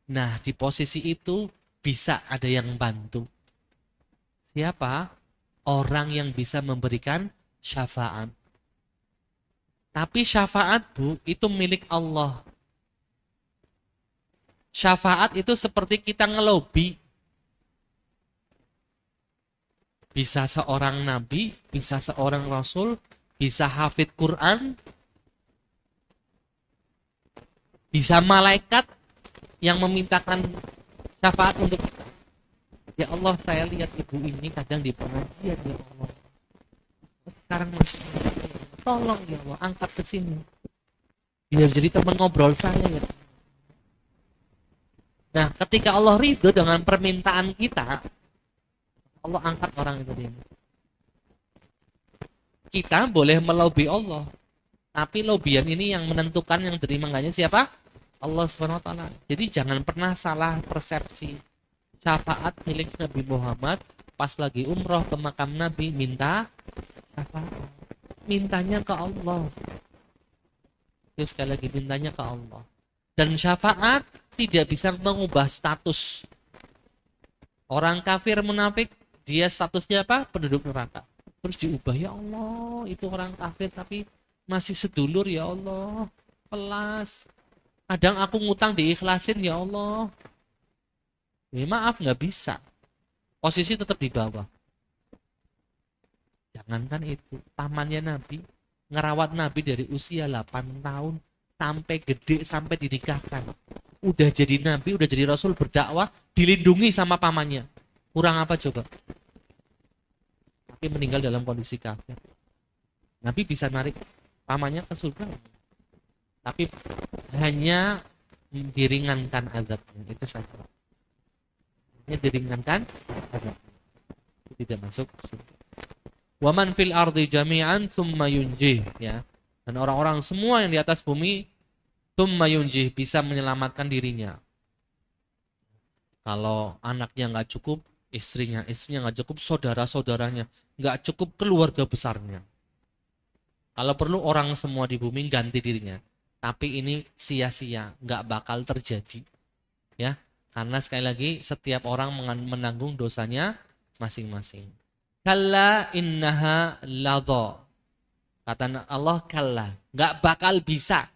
Nah, di posisi itu bisa ada yang bantu. Siapa? Orang yang bisa memberikan syafaat. Tapi syafaat, Bu, itu milik Allah. Syafaat itu seperti kita ngelobi. Bisa seorang nabi, bisa seorang rasul, bisa hafid Quran, bisa malaikat yang memintakan syafaat untuk kita. Ya Allah, saya lihat ibu ini kadang di pengajian, ya Allah. Sekarang masih, tolong ya Allah, angkat ke sini. Biar jadi teman ngobrol saya ya. Nah, ketika Allah ridho dengan permintaan kita, Allah angkat orang itu dia. Kita boleh melobi Allah, tapi lobian ini yang menentukan yang terima enggaknya siapa? Allah Subhanahu wa taala. Jadi jangan pernah salah persepsi. Syafaat milik Nabi Muhammad, pas lagi umroh ke makam Nabi minta syafaat. Mintanya ke Allah. Terus sekali lagi mintanya ke Allah. Dan syafaat tidak bisa mengubah status. Orang kafir munafik, dia statusnya apa? Penduduk neraka. Terus diubah, ya Allah, itu orang kafir tapi masih sedulur, ya Allah. Pelas. Kadang aku ngutang diikhlasin, ya Allah. Ya, maaf, nggak bisa. Posisi tetap di bawah. Jangankan itu, pamannya Nabi ngerawat Nabi dari usia 8 tahun sampai gede, sampai dinikahkan. Udah jadi Nabi, udah jadi Rasul, berdakwah, dilindungi sama pamannya. Kurang apa coba? Tapi meninggal dalam kondisi kafir. Nabi bisa narik pamannya ke surga, tapi hanya diringankan azabnya, itu saja. Hanya diringankan azabnya, tidak masuk surga. Waman fil ardi jami'an thumma yunjih, ya. Dan orang-orang semua yang di atas bumi thumma yunjih, bisa menyelamatkan dirinya. Kalau anaknya nggak cukup, istrinya nggak cukup, saudara-saudaranya nggak cukup, keluarga besarnya. Kalau perlu orang semua di bumi ganti dirinya. Tapi ini sia-sia, nggak bakal terjadi, ya. Karena sekali lagi setiap orang menanggung dosanya masing-masing. Kalla innaha ladha. Kata Allah, kalla, nggak bakal bisa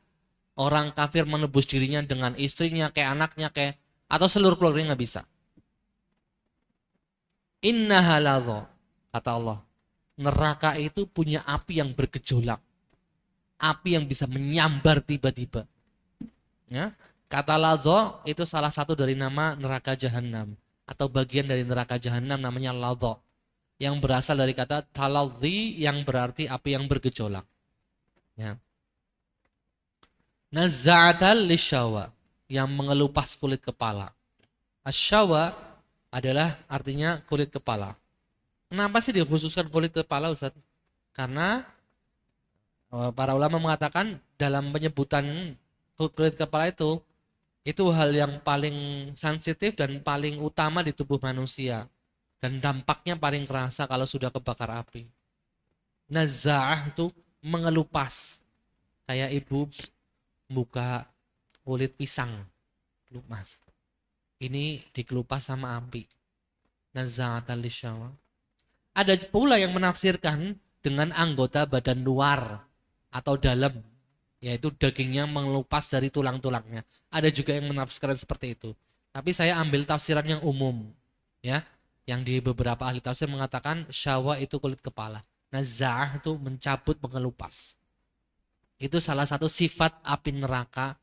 orang kafir menebus dirinya dengan istrinya, kayak anaknya, kayak atau seluruh keluarganya, nggak bisa. Innaha ladha, kata Allah, neraka itu punya api yang bergejolak, api yang bisa menyambar tiba-tiba. Ya, kata ladha itu salah satu dari nama neraka jahanam, atau bagian dari neraka jahanam namanya ladha, yang berasal dari kata taladhi yang berarti api yang bergejolak. Ya. Nazza'atal lisyawa, yang mengelupas kulit kepala. Asyawa adalah artinya kulit kepala. Kenapa sih dikhususkan kulit kepala, Ustaz? Karena para ulama mengatakan dalam penyebutan kulit kepala itu hal yang paling sensitif dan paling utama di tubuh manusia. Dan dampaknya paling kerasa kalau sudah kebakar api. Nazza'ah itu mengelupas. Kayak ibu buka kulit pisang, lupas. Ini dikelupas sama api. Nazza'atal lisyawa. Ada pula yang menafsirkan dengan anggota badan luar atau dalam, yaitu dagingnya mengelupas dari tulang-tulangnya. Ada juga yang menafsirkan seperti itu. Tapi saya ambil tafsiran yang umum, ya. Yang di beberapa ahli tafsir mengatakan syawa itu kulit kepala. Nazza'ah itu mencabut, mengelupas. Itu salah satu sifat api neraka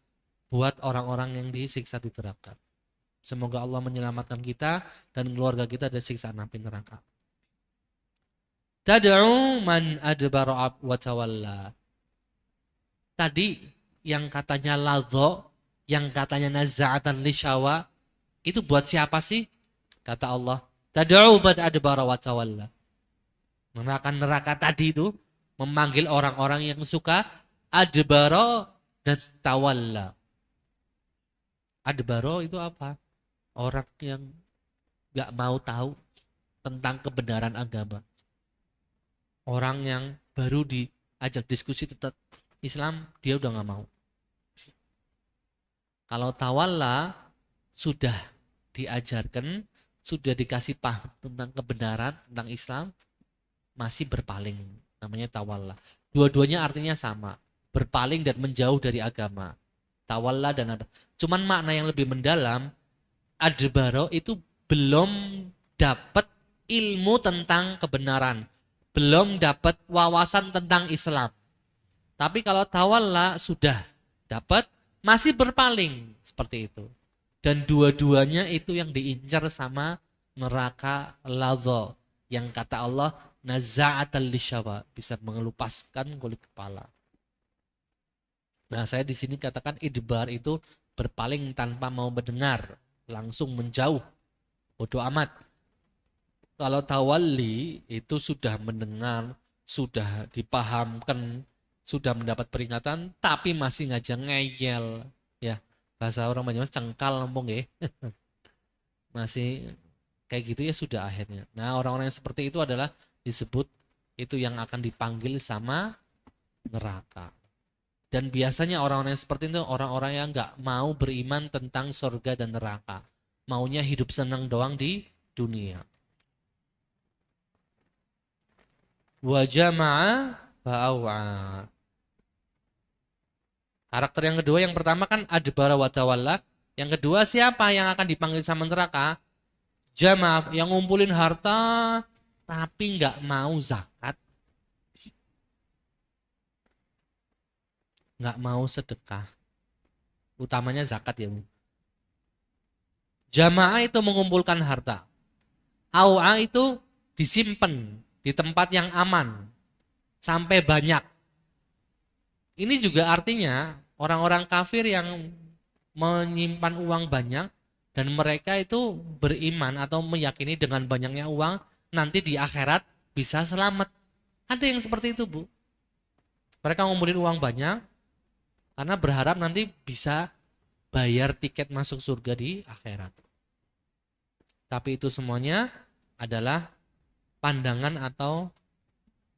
buat orang-orang yang disiksa di neraka. Semoga Allah menyelamatkan kita dan keluarga kita dari siksaan api neraka. Tad'u man adbara wa tawalla. Tadi yang katanya ladha, yang katanya nazza'atan lisyawa, itu buat siapa sih? Kata Allah, tad'u man adbara wa tawalla. Neraka tadi itu memanggil orang-orang yang suka adbaro dan tawalla. Adbaro itu apa? Orang yang gak mau tahu tentang kebenaran agama. Orang yang baru diajak diskusi tentang Islam, dia udah gak mau. Kalau tawalla sudah diajarkan, sudah dikasih paham tentang kebenaran, tentang Islam, masih berpaling. Namanya tawalla. Dua-duanya artinya sama. Berpaling dan menjauh dari agama. Tawalla dan ada. Cuman makna yang lebih mendalam, adbaro itu belum dapat ilmu tentang kebenaran. Belum dapat wawasan tentang Islam. Tapi kalau tawalla sudah dapat, masih berpaling seperti itu. Dan dua-duanya itu yang diincar sama neraka ladha. Yang kata Allah, naza'atal lisyawa, bisa mengelupaskan kulit kepala. Nah, saya di sini katakan idbar itu berpaling tanpa mau mendengar, langsung menjauh, bodoh amat. Kalau tawalli itu sudah mendengar, sudah dipahamkan, sudah mendapat peringatan, tapi masih ngajak ngeyel, ya bahasa orang Banyumas cengkal ngomong ya, masih kayak gitu ya sudah akhirnya. Nah, orang-orang yang seperti itu adalah disebut itu yang akan dipanggil sama neraka. Dan biasanya orang-orang yang seperti itu orang-orang yang nggak mau beriman tentang surga dan neraka, maunya hidup senang doang di dunia. Wa jama'a fa'aw'a. Karakter yang kedua, yang pertama kan adbara wa tawalla. Yang kedua siapa yang akan dipanggil sama neraka? Jamaah, yang ngumpulin harta tapi nggak mau zakat, nggak mau sedekah, utamanya zakat ya. Jamaah itu mengumpulkan harta, au'a itu disimpan di tempat yang aman sampai banyak. Ini juga artinya orang-orang kafir yang menyimpan uang banyak dan mereka itu beriman atau meyakini dengan banyaknya uang nanti di akhirat bisa selamat. Ada yang seperti itu, Bu. Mereka ngumpulin uang banyak karena berharap nanti bisa bayar tiket masuk surga di akhirat. Tapi itu semuanya adalah pandangan atau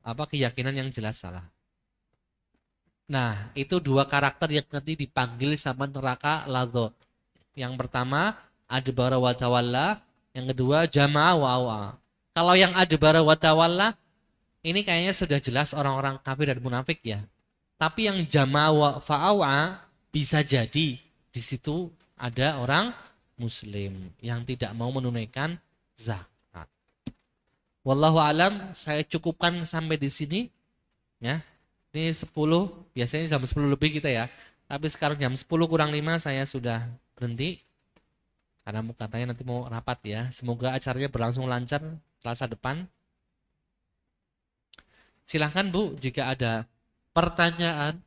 keyakinan yang jelas salah. Nah, itu dua karakter yang nanti dipanggil sama neraka ladha. Yang pertama adbara wa tawalla, yang kedua jama'a wa awa. Kalau yang adbara wa tawalla ini kayaknya sudah jelas orang-orang kafir dan munafik ya. Tapi yang jama'a wa fa'awa bisa jadi di situ ada orang muslim yang tidak mau menunaikan zakat. Wallahu alam, saya cukupkan sampai di sini ya. Ini 10, biasanya jam 10 lebih kita ya. Tapi sekarang jam 10 kurang 5 saya sudah berhenti. Karena katanya nanti mau rapat ya. Semoga acaranya berlangsung lancar Selasa depan. Silahkan Bu, jika ada pertanyaan.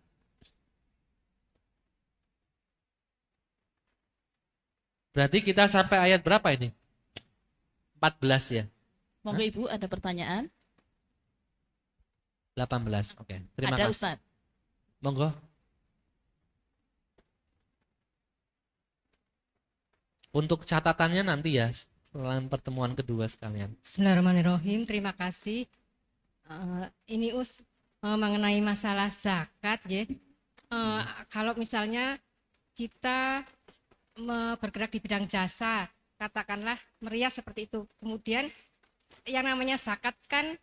Berarti kita sampai ayat berapa ini? 14 ya? Monggo Ibu ada pertanyaan? 18, oke. Terima ada kasih. Ustaz. Monggo. Untuk catatannya nanti ya, selain pertemuan kedua sekalian. Bismillahirrahmanirrahim. Terima kasih. Ini mengenai masalah zakat ya. Kalau misalnya kita bergerak di bidang jasa, katakanlah merias seperti itu. Kemudian yang namanya zakat kan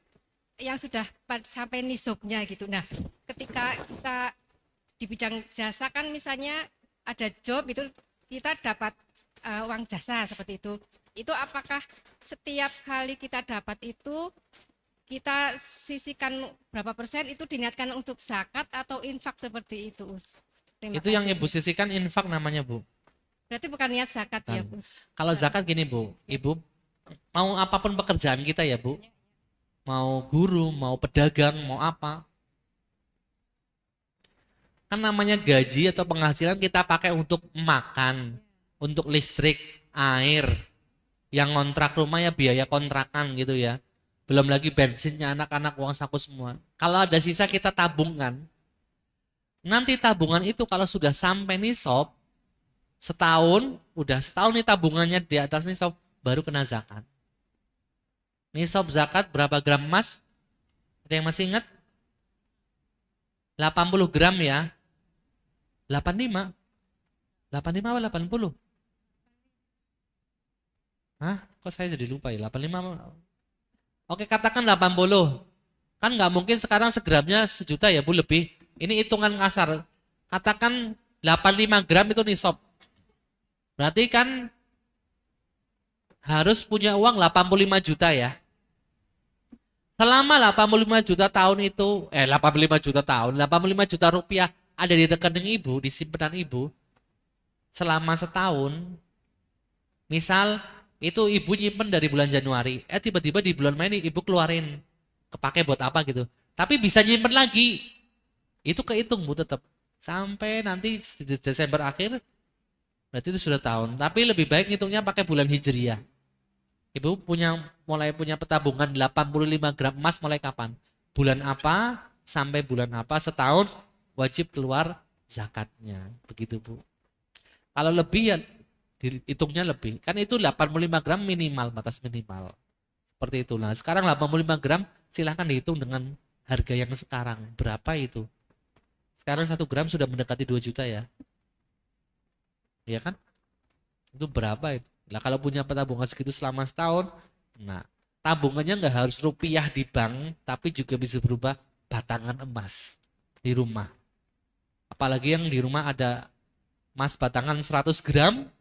yang sudah sampai nisabnya gitu. Nah, ketika kita di bidang jasa kan misalnya ada job itu kita dapat uang jasa seperti itu. Itu apakah setiap kali kita dapat itu kita sisihkan berapa persen itu diniatkan untuk zakat atau infak seperti itu, Us? Itu yang Ibu sisihkan infak namanya, Bu. Berarti bukan niat zakat ya, Bu? Kalau zakat gini, Bu. Ibu mau apapun pekerjaan kita ya, Bu. Mau guru, mau pedagang, mau apa. Kan namanya gaji atau penghasilan kita pakai untuk makan, untuk listrik, air. Yang kontrak rumah ya biaya kontrakan gitu ya. belum lagi bensinnya anak-anak, uang saku semua. Kalau ada sisa kita tabungkan. Nanti tabungan itu kalau sudah sampai nisab, setahun, udah setahun nih tabungannya di atas nisab, baru kena zakat. Nisab zakat berapa gram emas? Ada yang masih ingat? 80 gram ya. 85. 85 apa 80? Hah? Kok saya jadi lupa ya? 85 apa? Oke, katakan 80. Kan nggak mungkin sekarang segramnya sejuta ya Bu, lebih. Ini hitungan kasar. Katakan 85 gram itu nisab. Berarti kan harus punya uang 85 juta ya. Selama 85 juta tahun itu, 85 juta tahun, 85 juta rupiah ada di rekening ibu, di simpanan ibu, selama setahun, misal itu ibu nyimpen dari bulan Januari, tiba-tiba di bulan Mei ibu keluarin, kepake buat apa gitu. Tapi bisa nyimpen lagi, itu kehitung Bu tetap. Sampai nanti di Desember akhir, berarti itu sudah tahun. Tapi lebih baik ngitungnya pakai bulan Hijriah. Ibu mulai punya petabungan 85 gram emas mulai kapan? Bulan apa sampai bulan apa setahun wajib keluar zakatnya. Begitu Bu. Kalau lebih ya dihitungnya lebih. Kan itu 85 gram minimal, batas minimal. Seperti itulah. Sekarang 85 gram silahkan dihitung dengan harga yang sekarang. Berapa itu? Sekarang 1 gram sudah mendekati 2 juta ya. Iya kan? Itu berapa itu? Lah kalau punya tabungan segitu selama setahun, nah tabungannya nggak harus rupiah di bank, tapi juga bisa berubah batangan emas di rumah. Apalagi yang di rumah ada emas batangan 100 gram,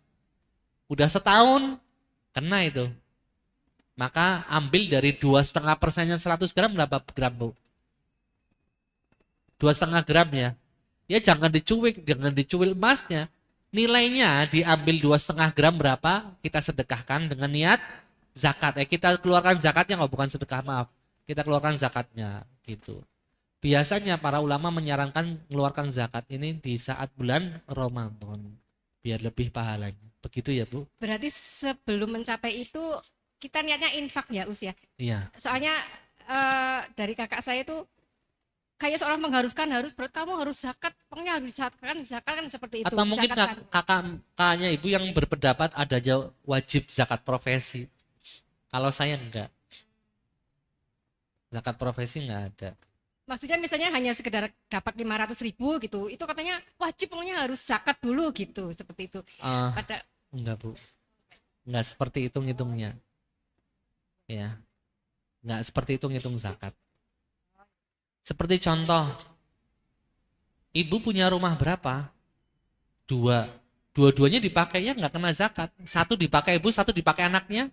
udah setahun, kena itu. Maka ambil dari 2,5%-nya 100 gram berapa gram Bu? 2,5 gram ya. Ya jangan dicuil emasnya. Nilainya diambil 2,5 gram berapa, kita sedekahkan dengan niat zakat. Kita keluarkan zakatnya, bukan sedekah, maaf. Kita keluarkan zakatnya gitu. Biasanya para ulama menyarankan mengeluarkan zakat ini di saat bulan Ramadan biar lebih pahalanya. Begitu ya Bu? Berarti sebelum mencapai itu kita niatnya infak ya Us ya. Iya. Soalnya dari kakak saya itu kayak seorang mengharuskan kamu harus zakat, pokoknya harus zakat kan seperti itu. Atau mungkin kakaknya ibu yang berpendapat ada wajib zakat profesi. Kalau saya enggak. Zakat profesi enggak ada. Maksudnya misalnya hanya sekedar dapat 500.000 gitu, itu katanya wajib pokoknya harus zakat dulu gitu, seperti itu. Enggak Bu. Enggak seperti itu ngitungnya. Ya. Enggak seperti itu ngitung zakat. Seperti contoh, ibu punya rumah berapa? 2. Dua-duanya dipakai ya nggak kena zakat. 1 dipakai ibu, 1 dipakai anaknya,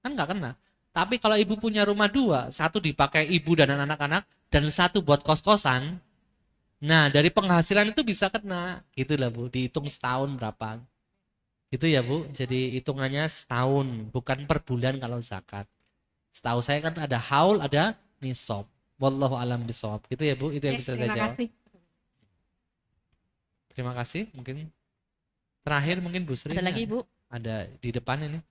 kan nggak kena. Tapi kalau ibu punya rumah 2, 1 dipakai ibu dan anak-anak, dan 1 buat kos-kosan, nah dari penghasilan itu bisa kena. Gitu lah Bu, dihitung setahun berapa. Gitu ya Bu, jadi hitungannya setahun, bukan per bulan kalau zakat. Setahu saya kan ada haul, ada nisab. Wallahu alam bisawab. Gitu ya Bu, itu yang bisa saya jawab. Terima kasih. Terima kasih. Mungkin terakhir mungkin Bu Sri. Ada lagi Bu? Ada di depan ini.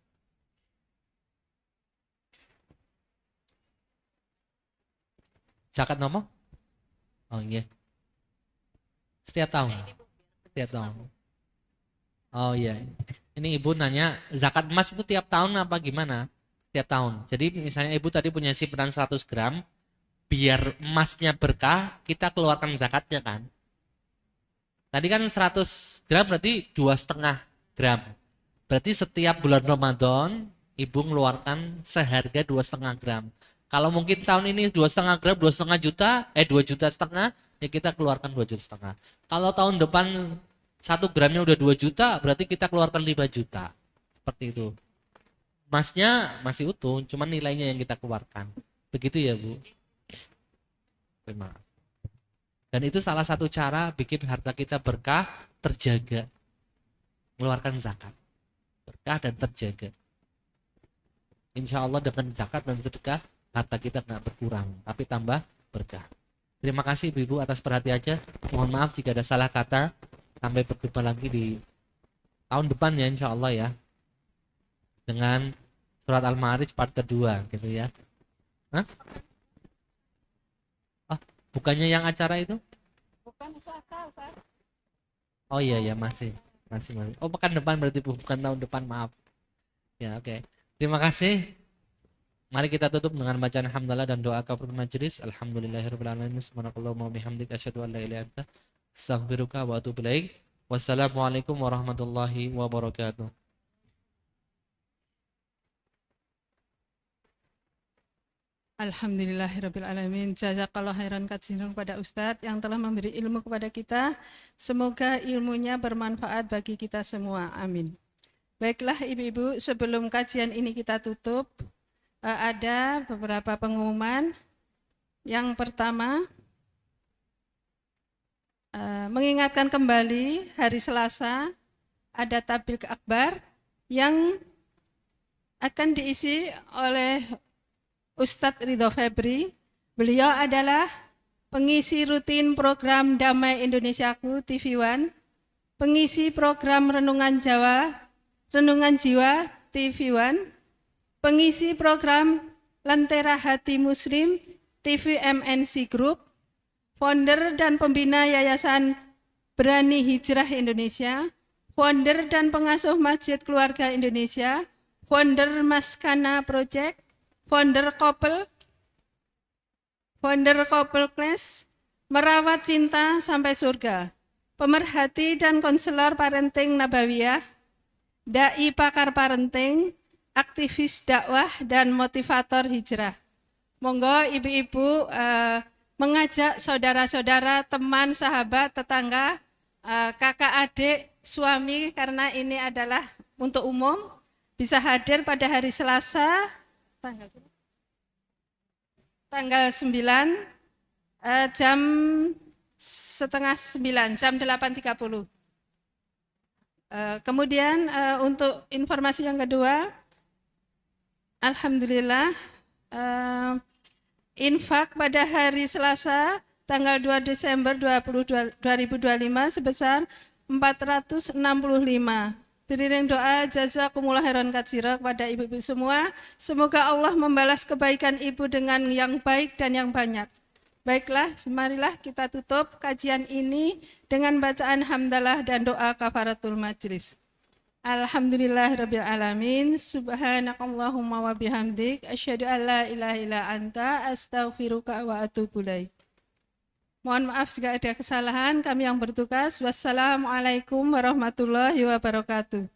Zakat nomor? Oh iya. Setiap tahun. Setiap tahun. Oh iya. Ini Ibu nanya zakat emas itu tiap tahun apa gimana? Setiap tahun. Jadi misalnya Ibu tadi punya simpanan 100 gram, biar emasnya berkah, kita keluarkan zakatnya kan. Tadi kan 100 gram berarti 2,5 gram. Berarti setiap bulan Ramadan ibu mengeluarkan seharga 2,5 gram. Kalau mungkin tahun ini 2,5 gram, 2,5 juta, 2,5 juta, ya kita keluarkan 2,5 juta. Kalau tahun depan 1 gramnya udah 2 juta, berarti kita keluarkan 5 juta. Seperti itu. Emasnya masih utuh, cuma nilainya yang kita keluarkan. Begitu ya Bu. Terima kasih. Dan itu salah satu cara bikin harta kita berkah, terjaga. Mengeluarkan zakat. Berkah dan terjaga. Insya Allah dengan zakat dan sedekah, harta kita tidak berkurang, tapi tambah berkah. Terima kasih Ibu atas perhatiannya. Mohon maaf jika ada salah kata. Sampai berjumpa lagi di tahun depan ya insya Allah ya. Dengan surat Al-Ma'arij part kedua gitu ya. Hah? Oh, bukannya yang acara itu? Bukan Selasa, Ustaz. Oh iya ya, masih. Oh, pekan depan berarti Bu, bukan tahun depan, maaf. Ya, oke. Terima kasih. Mari kita tutup dengan bacaan hamdalah dan doa kafaratul majelis. Alhamdulillahirabbil alamin. Subhanakallahumma wa bihamdika asyhadu an la ilaha illa anta astaghfiruka wa atubu ilaik. Wassalamualaikum warahmatullahi wabarakatuh. Alhamdulillahirrabbilalamin. Jazakallah khairan katsiran kepada Ustadz yang telah memberi ilmu kepada kita. Semoga ilmunya bermanfaat bagi kita semua. Amin. Baiklah ibu-ibu, sebelum kajian ini kita tutup, ada beberapa pengumuman. Yang pertama, mengingatkan kembali hari Selasa ada tabligh akbar yang akan diisi oleh Ustadz Ridho Febri. Beliau adalah pengisi rutin program Damai Indonesiaku TV One, pengisi program Renungan Jiwa TV One, pengisi program Lentera Hati Muslim TV MNC Group, founder dan pembina Yayasan Berani Hijrah Indonesia, founder dan pengasuh Masjid Keluarga Indonesia, founder Maskana Project, founder couple class, merawat cinta sampai surga, pemerhati dan konselor parenting Nabawiyah, dai pakar parenting, aktivis dakwah dan motivator hijrah. Monggo ibu-ibu mengajak saudara-saudara, teman, sahabat, tetangga, kakak, adik, suami, karena ini adalah untuk umum, bisa hadir pada hari Selasa tanggal 9 jam setengah 9, jam 8.30. Kemudian untuk informasi yang kedua, alhamdulillah infak pada hari Selasa tanggal 2 Desember 2025 sebesar 465. Diriring doa jazakumullah khairan katsira kepada ibu-ibu semua. Semoga Allah membalas kebaikan ibu dengan yang baik dan yang banyak. Baiklah, marilah kita tutup kajian ini dengan bacaan hamdalah dan doa kafaratul majlis. Alhamdulillahirabbil alamin. Subhanakallahumma wa bihamdik asyhadu an la ilaha illa anta astaghfiruka wa atubu ilaik. Mohon maaf jika ada kesalahan kami yang bertugas. Wassalamualaikum warahmatullahi wabarakatuh.